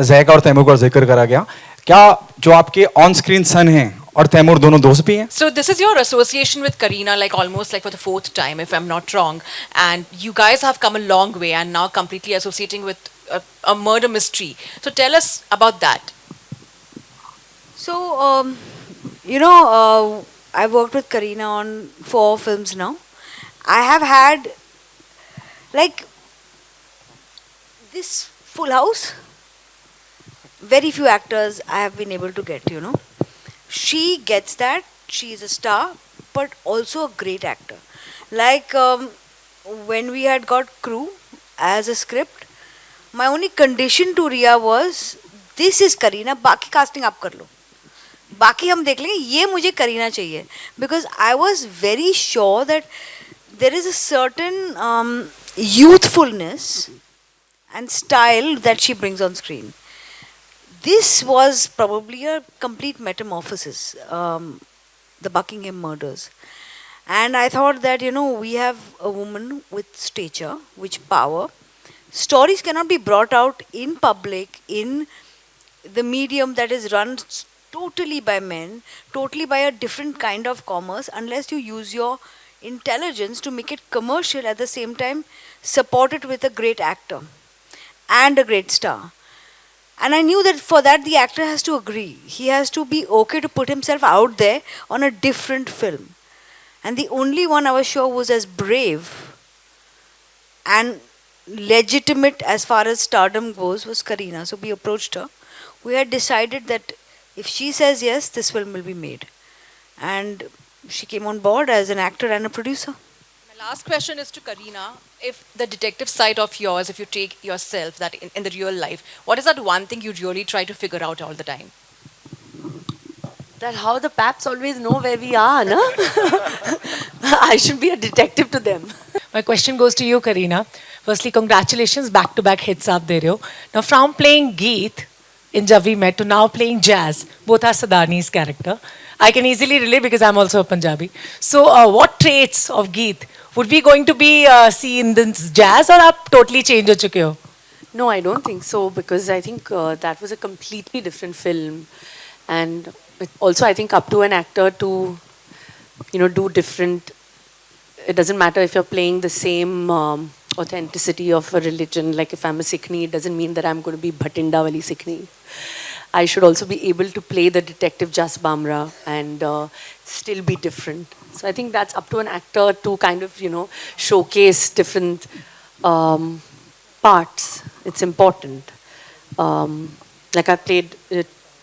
जैका और तैमूर का जिक्र करा गया, क्या जो आपके ऑन स्क्रीन सन हैं और तैमूर दोनों दोस्त भी हैं? So this is your association with Kareena, like almost like for the fourth time, if I'm not wrong. And you guys have come a long way and now completely associating with a murder mystery. So tell us about that. So, I've worked with Kareena on 4 films now. I have had like this Full House. Very few actors I have been able to get. She gets that. She is a star, but also a great actor. Like when we had got Crew as a script, my only condition to Riya was this is Kareena, बाकी casting आप कर लो, बाकी हम देख लेंगे, ये मुझे करीना चाहिए. Because I was very sure that there is a certain youthfulness and style that she brings on screen. This was probably a complete metamorphosis, the Buckingham murders. And I thought that, we have a woman with stature, which power. Stories cannot be brought out in public, in the medium that is run totally by men, totally by a different kind of commerce, unless you use your intelligence to make it commercial, at the same time support it with a great actor and a great star. And I knew that for that the actor has to agree. He has to be okay to put himself out there on a different film. And the only one I was sure was as brave and legitimate as far as stardom goes was Kareena. So we approached her. We had decided that if she says yes, this film will be made. And she came on board as an actor and a producer. My last question is to Kareena. If the detective side of yours, if you take yourself that in the real life, what is that one thing you really try to figure out all the time? That how the paps always know where we are, no? I should be a detective to them. My question goes to you, Kareena. Firstly, congratulations, back-to-back hits aap de rahe ho. Now, from playing Geet in Jab We Met to now playing Jazz, both are Sadani's character. I can easily relate because I'm also a Punjabi. So, what traits of Geet would we going to be see in this Jazz, or aap totally change ho chuke ho? No, I don't think so, because I think that was a completely different film. And also, I think up to an actor to, do different. It doesn't matter if you're playing the same authenticity of a religion. Like if I'm a Sikhni, it doesn't mean that I'm going to be Bhatinda wali Sikhni. I should also be able to play the detective Jas Bamra and still be different. So I think that's up to an actor to kind of, showcase different parts. It's important. Like I played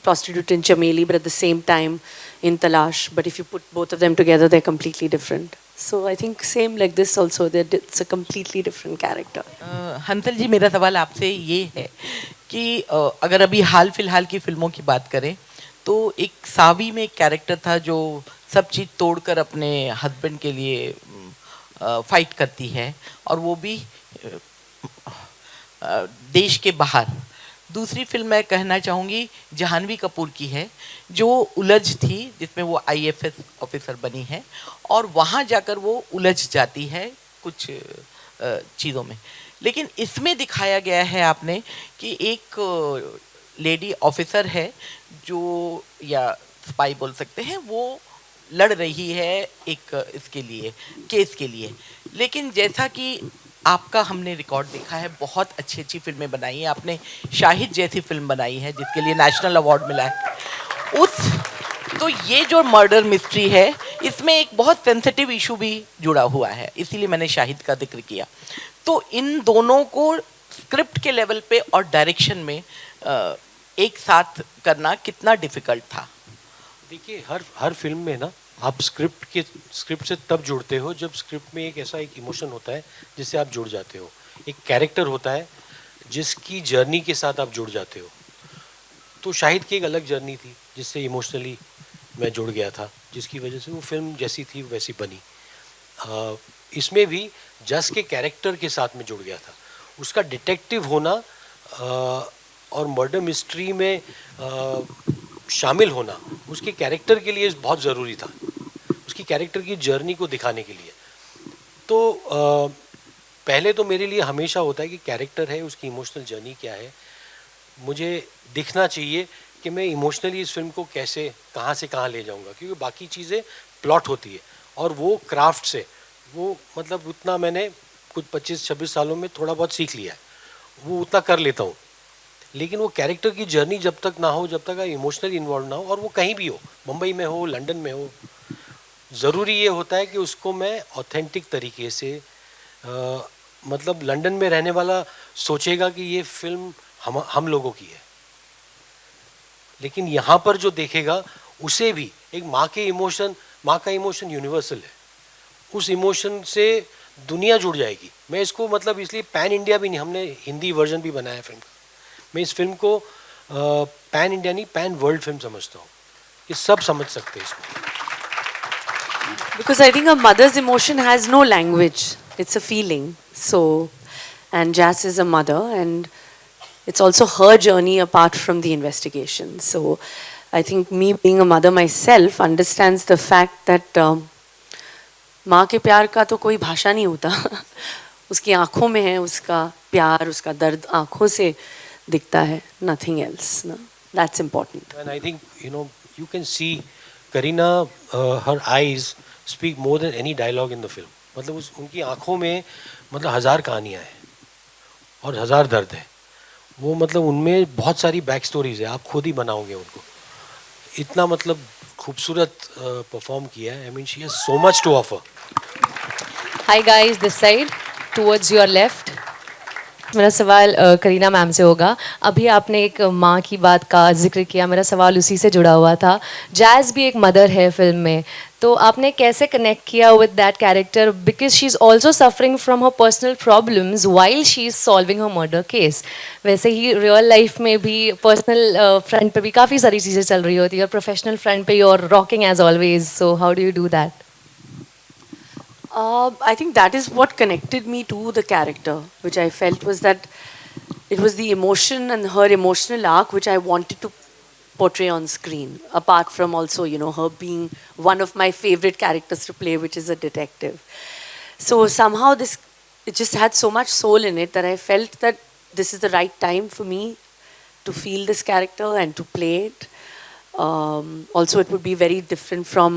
prostitute in Chameli, but at the same time in Talash. But if you put both of them together, they're completely different. So I think same like this also, it's a completely different character. Hansal जी, मेरा सवाल आपसे ये है कि अगर अभी हाल फिलहाल की फिल्मों की बात करें तो एक सावी में एक कैरेक्टर था जो सब चीज़ तोड़कर अपने हस्बैंड के लिए फाइट करती है, और वो भी देश के बाहर. दूसरी फिल्म मैं कहना चाहूँगी जहानवी कपूर की है, जो उलझ थी, जिसमें वो आईएफएस ऑफिसर बनी है और वहाँ जाकर वो उलझ जाती है कुछ चीज़ों में. लेकिन इसमें दिखाया गया है आपने कि एक लेडी ऑफिसर है जो, या स्पाई बोल सकते हैं, वो लड़ रही है एक इसके लिए, केस के लिए. लेकिन जैसा कि आपका हमने रिकॉर्ड देखा है, बहुत अच्छी अच्छी फिल्में बनाई हैं आपने. शाहिद जैसी फिल्म बनाई है जिसके लिए नेशनल अवार्ड मिला है. तो ये जो मर्डर मिस्ट्री है, इसमें एक बहुत सेंसिटिव इशू भी जुड़ा हुआ है, इसीलिए मैंने शाहिद का जिक्र किया. तो इन दोनों को स्क्रिप्ट के लेवल पे और डायरेक्शन में एक साथ करना कितना डिफिकल्ट था? देखिए, हर फिल्म में ना आप स्क्रिप्ट से तब जुड़ते हो जब स्क्रिप्ट में एक ऐसा एक इमोशन होता है जिससे आप जुड़ जाते हो. एक कैरेक्टर होता है जिसकी जर्नी के साथ आप जुड़ जाते हो. तो शाहिद की एक अलग जर्नी थी जिससे इमोशनली मैं जुड़ गया था, जिसकी वजह से वो फिल्म जैसी थी वैसी बनी. इसमें भी जस के कैरेक्टर के साथ में जुड़ गया था. उसका डिटेक्टिव होना और मर्डर मिस्ट्री में शामिल होना उसके कैरेक्टर के लिए बहुत ज़रूरी था, उसकी कैरेक्टर की जर्नी को दिखाने के लिए. तो पहले तो मेरे लिए हमेशा होता है कि कैरेक्टर है, उसकी इमोशनल जर्नी क्या है, मुझे दिखना चाहिए कि मैं इमोशनली इस फिल्म को कैसे कहाँ से कहाँ ले जाऊंगा, क्योंकि बाकी चीज़ें प्लॉट होती है और वो क्राफ्ट से वो मतलब उतना मैंने कुछ 25-26 सालों में थोड़ा बहुत सीख लिया है, वो उतना कर लेता हूँ। लेकिन वो कैरेक्टर की जर्नी जब तक ना हो, जब तक इमोशनली इन्वॉल्व ना हो, और वो कहीं भी हो, मुंबई में हो, लंदन में हो, ज़रूरी ये होता है कि उसको मैं ऑथेंटिक तरीके से मतलब लंदन में रहने वाला सोचेगा कि ये फिल्म हम लोगों की है, लेकिन यहाँ पर जो देखेगा उसे भी एक माँ का इमोशन यूनिवर्सल है, उस इमोशन से दुनिया जुड़ जाएगी। मैं इसको मतलब इसलिए पैन इंडिया भी नहीं, हमने हिंदी वर्जन भी बनाया फिल्म का, मैं इस फिल्म को पैन इंडिया नहीं पैन वर्ल्ड फिल्म समझता हूँ, ये सब समझ सकते हैं इसको। Because I think a mother's emotion has no language. It's a feeling. So, and Jazz is a mother, and it's also her journey apart from the investigation. So, I think me being a mother myself understands the fact that माँ के प्यार का तो कोई भाषा नहीं होता उसकी आँखों में है उसका प्यार, उसका दर्द आँखों से दिखता है, nothing else. No? That's important. And I think you can see Kareena, her eyes speak more than any dialogue in the film. मतलब उनकी आँखों में मतलब 1000 कहानियाँ हैं और 1000 दर्द है, वो मतलब उनमें बहुत सारी बैक स्टोरीज है, आप खुद ही बनाओगे उनको, इतना मतलब खूबसूरत परफॉर्म किया है। I mean she has so much to offer. Hi guys, this side towards your left. मेरा सवाल करीना मैम से होगा। अभी आपने एक माँ की बात का जिक्र किया, मेरा सवाल उसी से जुड़ा हुआ था। जैज़ भी एक मदर है फिल्म में, तो आपने कैसे कनेक्ट किया with that character, because she is also suffering from her personal problems while she is solving her murder case. वैसे ही रियल लाइफ में भी पर्सनल फ्रंट पे भी काफ़ी सारी चीज़ें चल रही होती है और प्रोफेशनल फ्रंट पे you are rocking as always, so how do you do that? I think that is what connected me to the character, which I felt was that it was the emotion and her emotional arc which I wanted to portray on screen, apart from also, her being one of my favorite characters to play, which is a detective. So somehow it just had so much soul in it that I felt that this is the right time for me to feel this character and to play it. Also, it would be very different from,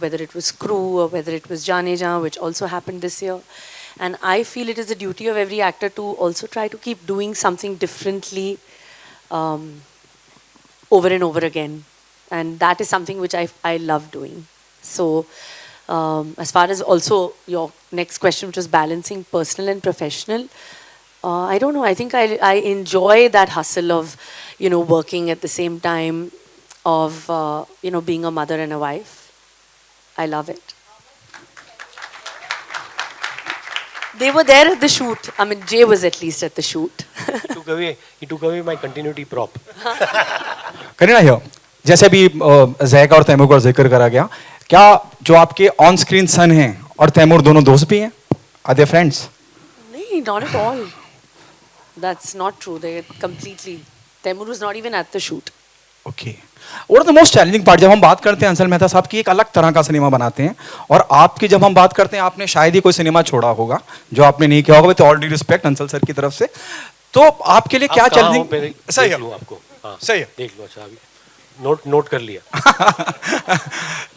whether it was Crew or whether it was Jaane Jaan, which also happened this year. And I feel it is a duty of every actor to also try to keep doing something differently over and over again. And that is something which I love doing. So, as far as also your next question, which was balancing personal and professional, I don't know. I think I enjoy that hustle of, working at the same time, of being a mother and a wife. I love it. They were there at the shoot. I mean, Jay was at least at the shoot. He took away my continuity prop. Kareena here, जैसे अभी Jack और तैमूर का जिक्र करा गया, क्या जो आपके ऑन स्क्रीन सन हैं और तैमूर दोनों दोस्त भी हैं? Are they friends? No, not at all. That's not true. They completely. Taimur was not even at the shoot. Okay, और द मोस्ट चैलेंजिंग पार्ट, जब हम बात करते हैं अंसल मेहता साहब की एक अलग तरह का सिनेमा बनाते हैं, और आपकी जब हम बात करते हैं, आपने शायद ही कोई सिनेमा छोड़ा होगा जो आपने नहीं किया होगा, with all due respect Ansal sir की तरफ से, तो आपके लिए क्या चैलेंजिंग? सही है आपको, हाँ सही है, देख लो। अच्छा, अभी नोट कर लिया।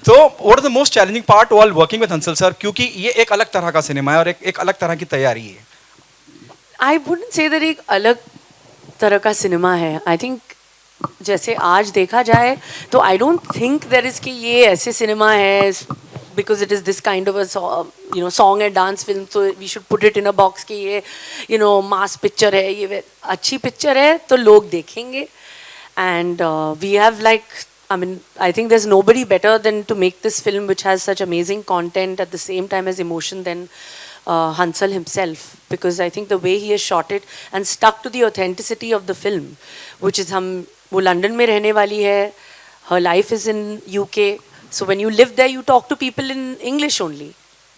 तो what is the most challenging part while working with Ansal sir, क्योंकि ये एक अलग तरह का सिनेमा है और एक अलग तरह की तैयारी है। I wouldn't say that एक अलग तरह का सिनेमा है. I think जैसे आज देखा जाए तो I don't think there is कि ये ऐसे सिनेमा है because it is this kind of a song and dance film, तो we should put it in a box कि ये मास पिक्चर है, ये अच्छी पिक्चर है तो लोग देखेंगे. And we have like I think there's nobody better than to make this film which has such amazing content at the same time as emotion than Hansal himself, because I think the way he has shot it and stuck to the authenticity of the film, which is वो London में रहने वाली है, her life is in UK, so when you live there you talk to people in English only.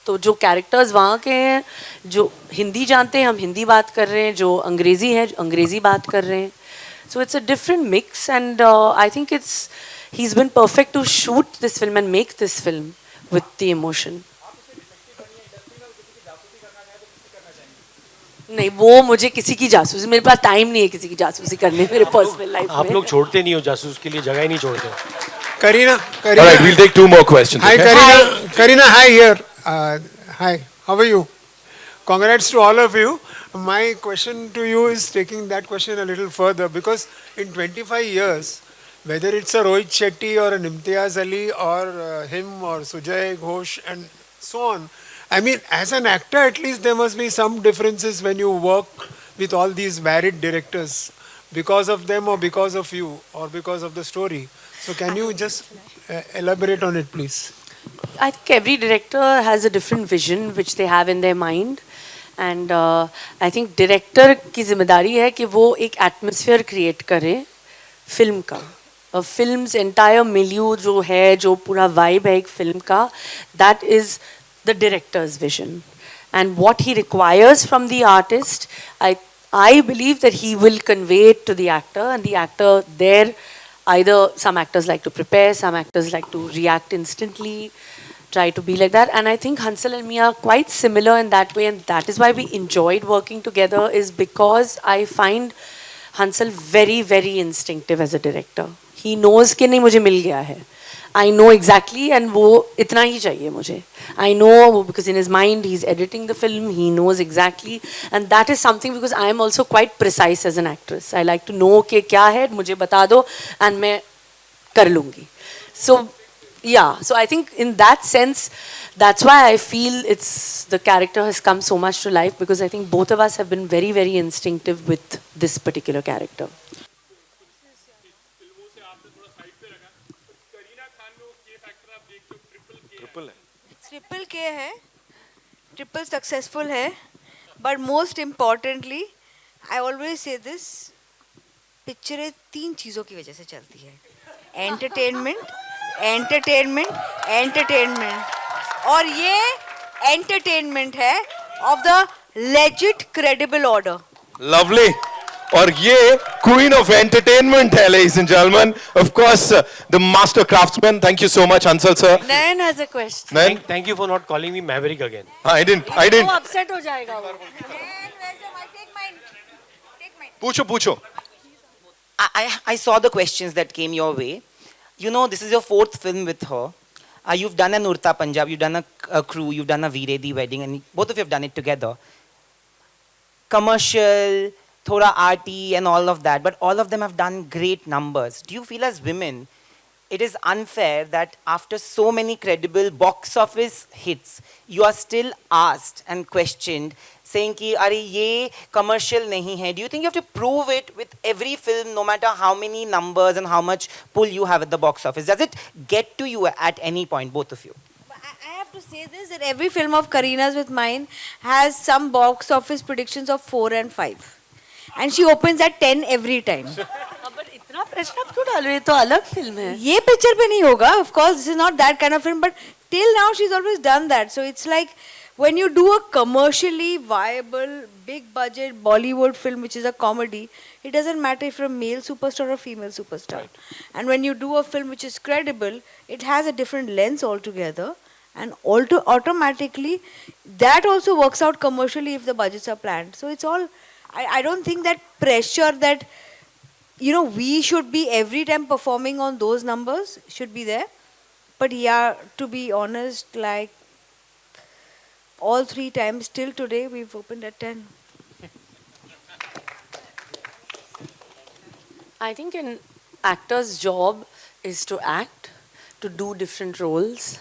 तो जो characters वहाँ के हैं, जो हिंदी जानते हैं हम हिंदी बात कर रहे हैं, जो अंग्रेज़ी है अंग्रेज़ी बात कर रहे हैं. So it's a different mix, and I think he's been perfect to shoot this film and make this film with the emotion. नहीं, वो मुझे किसी की जासूसी, मेरे पास टाइम नहीं है किसी की जासूसी करने मेरे पर्सनल लाइफ में. आप लोग छोड़ते नहीं हो जासूस के लिए, जगह ही नहीं छोड़ते. Karina, All right, we'll take two more questions. Hi, Okay? Karina. Karina, hi here. Hi, how are you? Congrats to all of you. My question to you is taking that question a little further because in 25 years, whether it's a Rohit Shetty or an Imtiaz Ali or him or Sujay Ghosh and so on, I mean, as an actor, at least there must be some differences when you work with all these varied directors because of them or because of you or because of the story. So can you just elaborate on it, please? I think every director has a different vision which they have in their mind. And I think director की जिम्मेदारी है कि वो एक atmosphere create करे film का. A film's entire milieu जो है, जो पूरा vibe है एक film का, that is the director's vision. And what he requires from the artist, I believe that he will convey it to the actor, and the actor there, either some actors like to prepare, some actors like to react instantly, try to be like that. And I think Hansal and me are quite similar in that way, and that is why we enjoyed working together, is because I find Hansal very, very instinctive as a director. He knows कि नहीं मुझे मिल गया है. I know exactly, and वो इतना ही चाहिए मुझे. I know because in his mind he's editing the film, he knows exactly, and that is something because I am also quite precise as an actress. I like to know कि क्या है, मुझे बता दो, and मैं कर लूँगी. So yeah, so I think in that sense, that's why I feel the character has come so much to life, because I think both of us have been very, very instinctive with this particular character. Triple के है, triple successful है, but most importantly I always say this, पिक्चरें 3 चीज़ों की वजह से चलती है: एंटरटेनमेंट, एंटरटेनमेंट, एंटरटेनमेंट. और ये एंटरटेनमेंट है of the legit credible order. Lovely. और ये queen of entertainment है, ladies and gentlemen. Of course, the master craftsman. Thank you so much, Hansal sir. Nayan has a question. Nayan? Thank you for not calling me Maverick again. I didn't. वो upset हो जाएगा वो. पूछो. I saw the questions that came your way. You know, this is your 4th film with her. You've done an Urta Punjab, you've done a Crew, you've done a Veeredi Wedding, and both of you have done it together. Commercial, thoda arty, and all of that, but all of them have done great numbers. Do you feel as women, it is unfair that after so many credible box office hits, you are still asked and questioned, saying ki, "Are ye commercial nahi hai?" Do you think you have to prove it with every film, no matter how many numbers and how much pull you have at the box office? Does it get to you at any point, both of you? I have to say this, that every film of Karina's with mine has some box office predictions of 4 and 5. And she opens at 10 every time. but इतना प्रश्न आप क्यों डाल रहे हैं? तो अलग film है. ये पिक्चर पे नहीं होगा, of course this is not that kind of film, but till now she's always done that. So it's like when you do a commercially viable big budget Bollywood film which is a comedy, it doesn't matter if you're a male superstar or female superstar. Right. And when you do a film which is credible, it has a different lens altogether, and automatically that also works out commercially if the budgets are planned. So it's all, I don't think that pressure that, you know, we should be every time performing on those numbers should be there. But yeah, to be honest, like all 3 times till today, we've opened at 10. I think an actor's job is to act, to do different roles.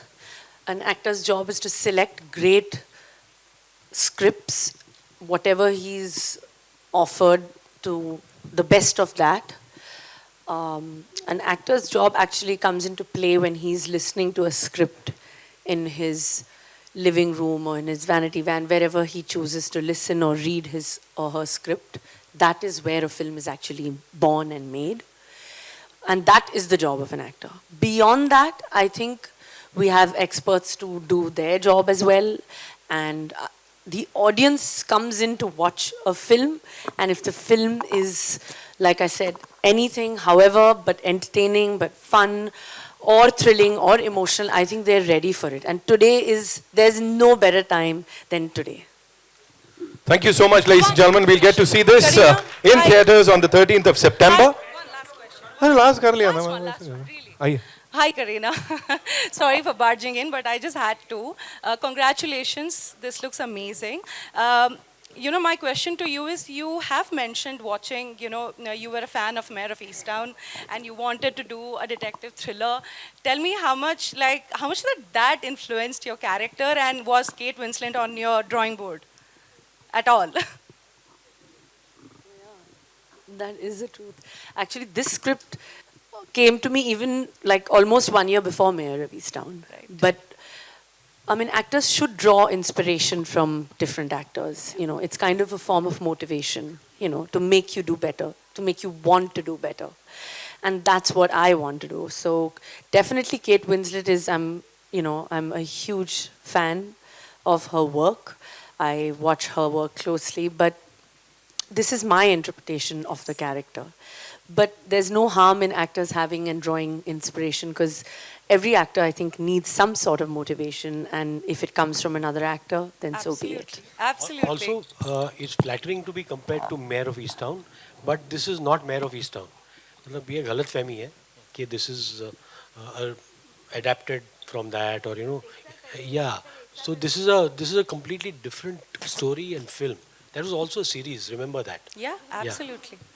An actor's job is to select great scripts, whatever he's offered, to the best of that. An actor's job actually comes into play when he's listening to a script in his living room or in his vanity van, wherever he chooses to listen or read his or her script. That is where a film is actually born and made. And that is the job of an actor. Beyond that, I think we have experts to do their job as well. And the audience comes in to watch a film, and if the film is, like I said, anything, however, but entertaining, but fun, or thrilling, or emotional, I think they're ready for it. And there's no better time than today. Thank you so much, ladies and gentlemen. We'll get to see this in theaters on the 13th of September. Last कर लिया ना आइए. Hi, Karina. Sorry for barging in, but I just had to. Congratulations. This looks amazing. My question to you is, you have mentioned watching, you were a fan of Mayor of Easttown and you wanted to do a detective thriller. Tell me how much that influenced your character, and was Kate Winslet on your drawing board at all? That is the truth. Actually, this script came to me even like almost 1 year before Mayor of Easttown. Right. But I mean, actors should draw inspiration from different actors. It's kind of a form of motivation, to make you do better, to make you want to do better. And that's what I want to do. So definitely Kate Winslet is, I'm a huge fan of her work. I watch her work closely, but this is my interpretation of the character. But there's no harm in actors having and drawing inspiration, because every actor, I think, needs some sort of motivation, and if it comes from another actor, then so be it. Absolutely. Also, it's flattering to be compared to Mayor of Easttown, but this is not Mayor of Easttown. मतलब ये गलत फहमी है कि this is adapted from that, or yeah. So this is a completely different story and film. That was also a series. Remember that. Yeah, absolutely. Yeah.